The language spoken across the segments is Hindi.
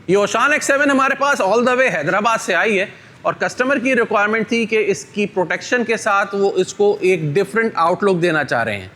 ये ओशान X7 हमारे पास ऑल द वे हैदराबाद से आई है और कस्टमर की रिक्वायरमेंट थी कि इसकी प्रोटेक्शन के साथ वो इसको एक डिफरेंट आउटलुक देना चाह रहे हैं।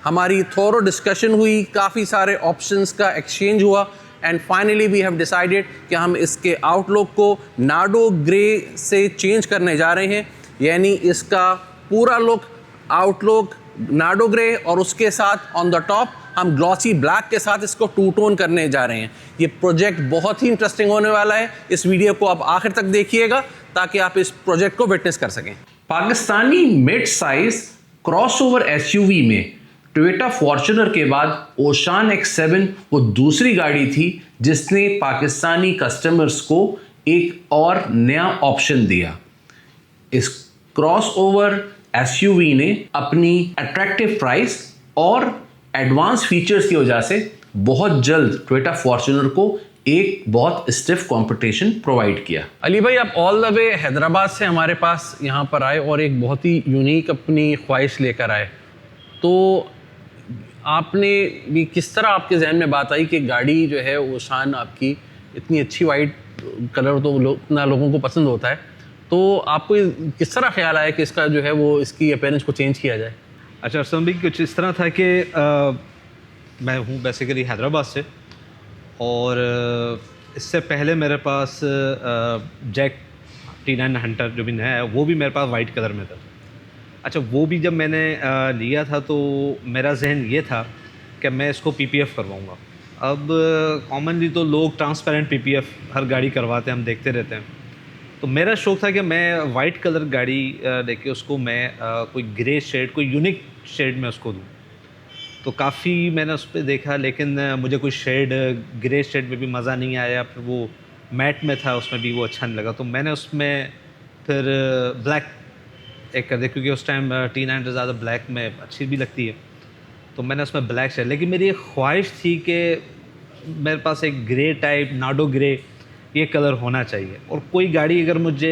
हमारी थोरो डिस्कशन हुई, काफ़ी सारे ऑप्शंस का एक्सचेंज हुआ and finally we have decided कि हम इसके आउटलुक को नाडो ग्रे से चेंज करने जा रहे हैं, यानी इसका पूरा लुक आउटलुक नाडो ग्रे और उसके साथ ऑन द टॉप हम ग्लॉसी ब्लैक के साथ इसको टू टोन करने जा रहे हैं। ये प्रोजेक्ट बहुत ही इंटरेस्टिंग होने वाला है। इस वीडियो को आप आखिर तक देखिएगा ताकि आप इस प्रोजेक्ट को विटनेस कर सकें। Pakistani mid size crossover SUV में टोयोटा फॉर्च्यूनर के बाद ओशान X7 वो दूसरी गाड़ी थी जिसने पाकिस्तानी कस्टमर्स को एक और नया ऑप्शन दिया। इस क्रॉसओवर एसयूवी ने अपनी अट्रैक्टिव प्राइस और एडवांस फीचर्स की वजह से बहुत जल्द टोयोटा फॉर्च्यूनर को एक बहुत स्टिफ कंपटीशन प्रोवाइड किया। अली भाई, आप ऑल द वे हैदराबाद से हमारे पास यहाँ पर आए और एक बहुत ही यूनिक अपनी ख्वाहिश लेकर आए, तो आपने भी किस तरह आपके जहन में बात आई कि गाड़ी जो है ओशान आपकी इतनी अच्छी वाइट कलर तो इतना लोगों को पसंद होता है, तो आपको किस तरह ख्याल आया कि इसका जो है वो इसकी अपीयरेंस को चेंज किया जाए? अच्छा अरसम भी कुछ इस तरह था कि मैं हूँ बेसिकली हैदराबाद से और इससे पहले मेरे पास जैक T9 हंटर जो भी नया है वो भी मेरे पास वाइट कलर में था। अच्छा, वो भी जब मैंने लिया था तो मेरा जहन ये था कि मैं इसको PPF करवाऊँगा। अब कॉमनली तो लोग ट्रांसपेरेंट PPF हर गाड़ी करवाते हैं, हम देखते रहते हैं, तो मेरा शौक़ था कि मैं वाइट कलर गाड़ी लेके उसको मैं कोई ग्रे शेड, कोई यूनिक शेड में उसको दूँ। तो काफ़ी मैंने उस पर देखा, लेकिन मुझे कोई शेड ग्रे शेड में भी मज़ा नहीं आया, फिर वो मैट में था उसमें भी वो अच्छा नहीं लगा, तो मैंने उसमें फिर ब्लैक एक कर दिया, क्योंकि उस टाइम T9 ज़्यादा ब्लैक में अच्छी भी लगती है, तो मैंने उसमें ब्लैक शेड। लेकिन मेरी एक ख्वाहिश थी कि मेरे पास एक ग्रे टाइप नाडो ग्रे ये कलर होना चाहिए, और कोई गाड़ी अगर मुझे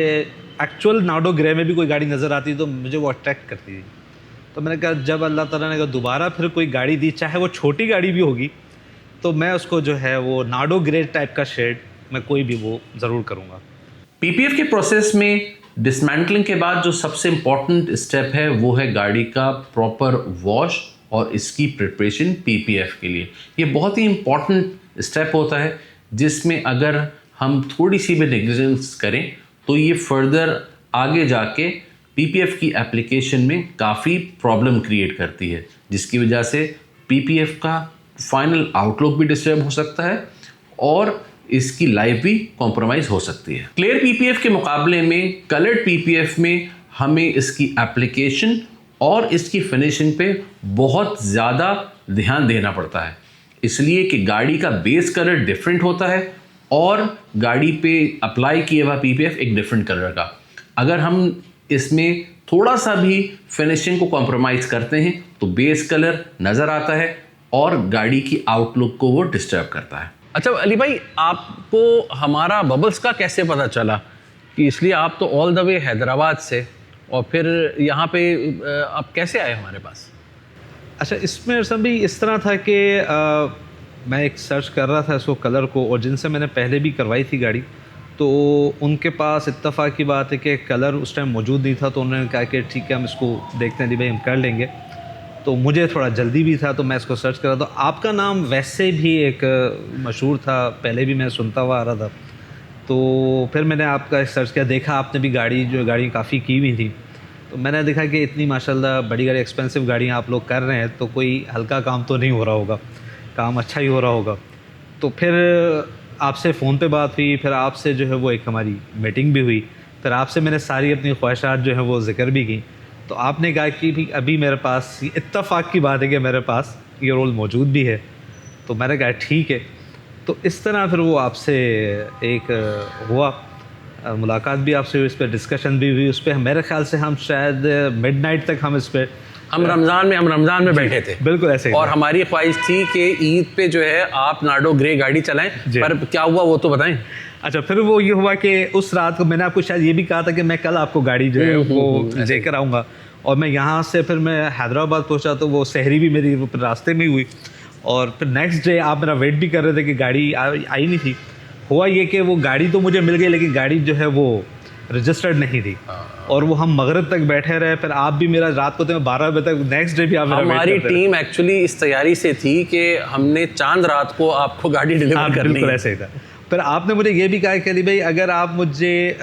एक्चुअल नाडो ग्रे में भी कोई गाड़ी नज़र आती तो मुझे वो अट्रैक्ट करती थी। तो मैंने कहा जब अल्लाह ताला ने दोबारा फिर कोई गाड़ी दी, चाहे वो छोटी गाड़ी भी होगी, तो मैं उसको जो है वो नाडो ग्रे टाइप का शेड मैं कोई भी वो ज़रूर करूँगा। PPF के प्रोसेस में डिसमेंटलिंग के बाद जो सबसे इम्पॉर्टेंट स्टेप है वो है गाड़ी का प्रॉपर वॉश और इसकी प्रिपरेशन PPF के लिए। ये बहुत ही इम्पॉर्टेंट स्टेप होता है जिसमें अगर हम थोड़ी सी भी नेग्लिजेंस करें तो ये फर्दर आगे जाके PPF की एप्लीकेशन में काफ़ी प्रॉब्लम क्रिएट करती है, जिसकी वजह से PPF का फाइनल आउटलुक भी डिस्टर्ब हो सकता है और इसकी लाइफ भी कॉम्प्रोमाइज़ हो सकती है। क्लियर PPF के मुकाबले में कलर्ड PPF में हमें इसकी एप्लीकेशन और इसकी फिनिशिंग पे बहुत ज़्यादा ध्यान देना पड़ता है, इसलिए कि गाड़ी का बेस कलर डिफरेंट होता है और गाड़ी पे अप्लाई किया हुआ PPF एक डिफरेंट कलर का। अगर हम इसमें थोड़ा सा भी फिनिशिंग को कॉम्प्रोमाइज़ करते हैं तो बेस कलर नज़र आता है और गाड़ी की आउटलुक को वो डिस्टर्ब करता है। अच्छा अली भाई, आपको हमारा बबल्स का कैसे पता चला कि इसलिए आप तो ऑल द वे हैदराबाद से और फिर यहाँ पे आप कैसे आए हमारे पास? अच्छा, इसमें सभी इस तरह था कि मैं एक सर्च कर रहा था इसको कलर को, और जिनसे मैंने पहले भी करवाई थी गाड़ी तो उनके पास इत्तेफाक की बात है कि कलर उस टाइम मौजूद नहीं था, तो उन्होंने कहा कि ठीक है हम इसको देखते हैं जी भाई, हम कर लेंगे। तो मुझे थोड़ा जल्दी भी था तो मैं इसको सर्च कर रहा था। तो आपका नाम वैसे भी एक मशहूर था, पहले भी मैं सुनता हुआ आ रहा था, तो फिर मैंने आपका सर्च किया, देखा आपने भी गाड़ी काफ़ी की हुई थी, तो मैंने देखा कि इतनी माशाल्लाह बड़ी गाड़ी एक्सपेंसिव गाड़ियाँ आप लोग कर रहे हैं, तो कोई हल्का काम तो नहीं हो रहा होगा, काम अच्छा ही हो रहा होगा। तो फिर आपसे फ़ोन पे बात हुई, फिर आपसे जो है वो एक हमारी मीटिंग भी हुई, फिर आपसे मैंने सारी अपनी ख्वाहिशात जो है वो ज़िक्र भी की, तो आपने कहा कि भी अभी मेरे पास इत्तेफाक की बात है कि मेरे पास ये रोल मौजूद भी है, तो मैंने कहा ठीक है। तो इस तरह फिर वो आपसे एक हुआ मुलाकात भी आपसे हुई, इस पर डिस्कशन भी हुई, उस पर मेरे ख्याल से हम शायद मिडनाइट तक हम इस पर हम रमज़ान में बैठे थे, बिल्कुल ऐसे ही, और हमारी ख्वाहिश थी कि ईद पे जो है आप नाडो ग्रे गाड़ी चलाएं, पर क्या हुआ वो तो बताएं। अच्छा, फिर वो ये हुआ कि उस रात को मैंने आपको शायद ये भी कहा था कि मैं कल आपको गाड़ी जो है वो लेकर आऊँगा, और मैं यहाँ से फिर मैं हैदराबाद पहुँचा तो वो सहरी भी मेरी रास्ते में हुई, और फिर नेक्स्ट डे आप मेरा वेट भी कर रहे थे कि गाड़ी आई नहीं थी, हुआ ये कि वो गाड़ी तो मुझे मिल गई, लेकिन गाड़ी जो है वो रजिस्टर्ड नहीं थी, और वो हम मगरिब तक बैठे रहे। फिर आप भी मेरा रात को 12 बजे तक, नेक्स्ट डे भी आप मेरा वेट हमारी करते रहे। टीम एक्चुअली इस तैयारी से थी कि हमने चांद रात को आपको गाड़ी डिलीवर करनी बिल्कुल है। ऐसे ही था। फिर आपने मुझे ये भी कहा कि अली भाई अगर आप मुझे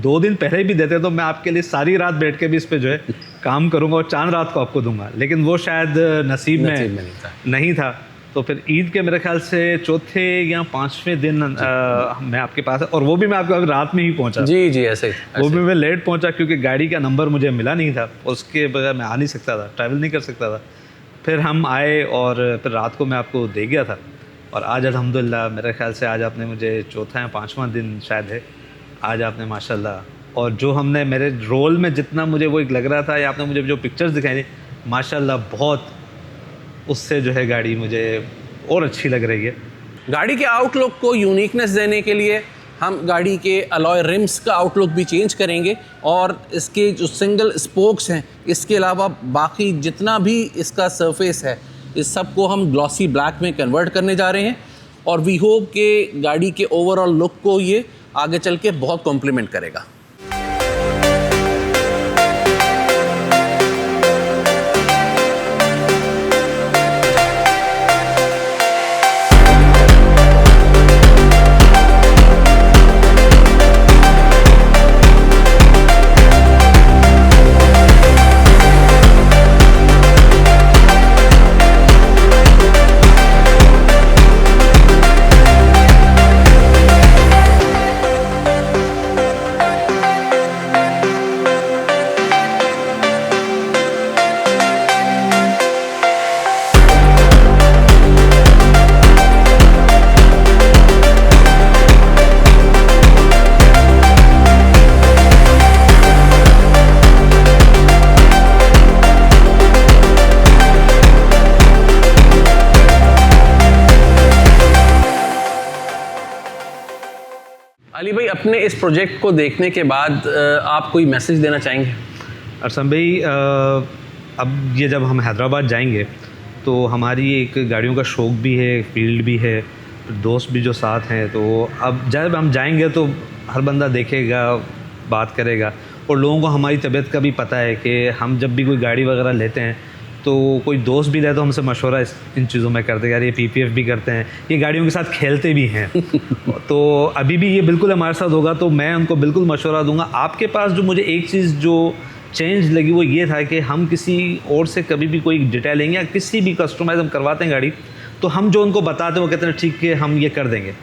2 दिन पहले भी देते तो मैं आपके लिए सारी रात बैठ के भी इस पे जो है काम करूंगा और चांद रात को आपको दूंगा, लेकिन वो शायद नसीब में नहीं था। तो फिर ईद के मेरे ख्याल से चौथे या 5वें दिन मैं आपके पास, और वो भी मैं आपके रात में ही पहुंचा। जी जी ऐसे वो भी मैं लेट पहुंचा क्योंकि गाड़ी का नंबर मुझे मिला नहीं था, उसके बगैर मैं आ नहीं सकता था, ट्रैवल नहीं कर सकता था। फिर हम आए और फिर रात को मैं आपको दे गया था, और आज अल्हम्दुलिल्लाह मेरे ख्याल से आज आपने मुझे चौथा या 5वां दिन शायद है, आज आपने माशाल्लाह, और जो हमने मेरे रोल में जितना मुझे वो एक लग रहा था, या आपने मुझे जो पिक्चर्स दिखाई थी माशाल्लाह बहुत, उससे जो है गाड़ी मुझे और अच्छी लग रही है। गाड़ी के आउटलुक को यूनिकनेस देने के लिए हम गाड़ी के अलॉय रिम्स का आउटलुक भी चेंज करेंगे, और इसके जो सिंगल स्पोक्स हैं इसके अलावा बाकी जितना भी इसका सरफेस है इस सब को हम ग्लॉसी ब्लैक में कन्वर्ट करने जा रहे हैं, और वी होप कि गाड़ी के ओवरऑल लुक को ये आगे चल के बहुत कॉम्प्लीमेंट करेगा। अली भाई, अपने इस प्रोजेक्ट को देखने के बाद आप कोई मैसेज देना चाहेंगे? अरसम भाई, अब ये जब हम हैदराबाद जाएंगे तो हमारी एक गाड़ियों का शौक़ भी है, फील्ड भी है, दोस्त भी जो साथ हैं, तो अब जब हम जाएंगे तो हर बंदा देखेगा, बात करेगा, और लोगों को हमारी तबीयत का भी पता है कि हम जब भी कोई गाड़ी वगैरह लेते हैं तो कोई दोस्त भी ले तो हमसे मशवरा इन चीज़ों में करते हैं, यार ये PPF भी करते हैं, ये गाड़ियों के साथ खेलते भी हैं। तो अभी भी ये बिल्कुल हमारे साथ होगा, तो मैं उनको बिल्कुल मशवरा दूंगा। आपके पास जो मुझे एक चीज़ जो चेंज लगी वो ये था कि हम किसी और से कभी भी कोई डिटेलिंग या किसी भी कस्टमाइज हम करवाते हैं गाड़ी, तो हम जो उनको बताते हैं वो कहते हैं ठीक है हम ये कर देंगे।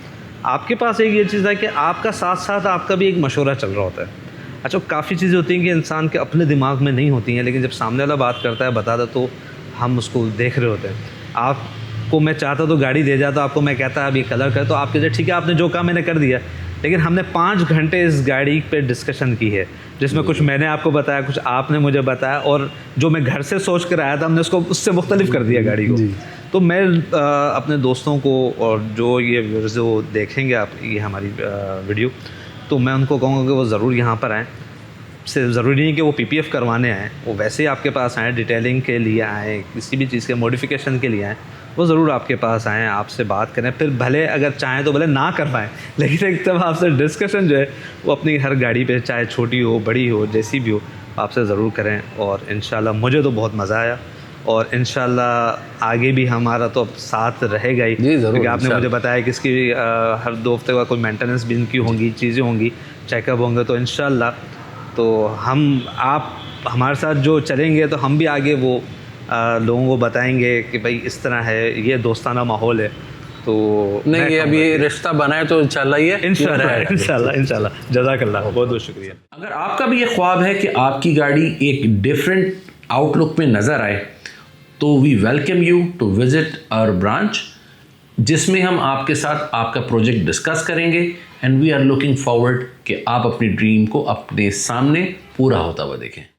आपके पास एक ये चीज़ है कि आपका साथ साथ आपका भी एक मशवरा चल रहा होता है। अच्छा, काफ़ी चीज़ें होती हैं कि इंसान के अपने दिमाग में नहीं होती हैं, लेकिन जब सामने वाला बात करता है, बताता, तो हम उसको देख रहे होते हैं। आपको मैं चाहता तो गाड़ी दे जाता, आपको मैं कहता अब ये कलर कर, तो आप कहते ठीक है आपने जो कहा मैंने कर दिया, लेकिन हमने 5 घंटे इस गाड़ी पे डिस्कशन की है, जिसमें कुछ मैंने आपको बताया, कुछ आपने मुझे बताया, और जो मैं घर से सोच कर आया था हमने उसको उससे मुख्तलिफ कर दिया गाड़ी को। तो मैं अपने दोस्तों को और जो ये व्यूअर्स जो देखेंगे आप ये हमारी वीडियो, तो मैं उनको कहूँगा कि वो ज़रूर यहाँ पर आएँ। सिर्फ ज़रूरी नहीं कि वो PPF करवाने आएँ, वो वैसे ही आपके पास आएँ, डिटेलिंग के लिए आएँ, किसी भी चीज़ के मॉडिफिकेशन के लिए आएँ, वो ज़रूर आपके पास आएँ, आपसे बात करें। फिर भले अगर चाहें तो भले ना करवाएं, लेकिन एक तब आपसे डिस्कशन जो है वो अपनी हर गाड़ी पे, चाहे छोटी हो बड़ी हो जैसी भी हो, आपसे ज़रूर करें। और इंशाल्लाह मुझे तो बहुत मज़ा आया, और इंशाल्लाह आगे भी हमारा तो अब साथ रहेगा ही, क्योंकि आपने मुझे बताया कि इसकी हर 2 हफ्ते का कोई मेंटेनेंस भी इनकी होंगी, चीज़ें होंगी, चेकअप होंगे, तो इंशाल्लाह तो आप हमारे साथ जो चलेंगे तो हम भी आगे वो लोगों को बताएंगे कि भाई इस तरह है, ये दोस्ताना माहौल है। तो नहीं, ये अभी रिश्ता बनाए तो इंशाल्लाह ये इंशाल्लाह जज़ाकल्लाह, बहुत बहुत शुक्रिया। अगर आपका भी ये ख्वाब है कि आपकी गाड़ी एक डिफरेंट आउटलुक में नज़र आए, तो we welcome you to visit our branch, जिसमें हम आपके साथ आपका प्रोजेक्ट डिस्कस करेंगे, and we are looking forward कि आप अपनी ड्रीम को अपने सामने पूरा होता हुआ देखें।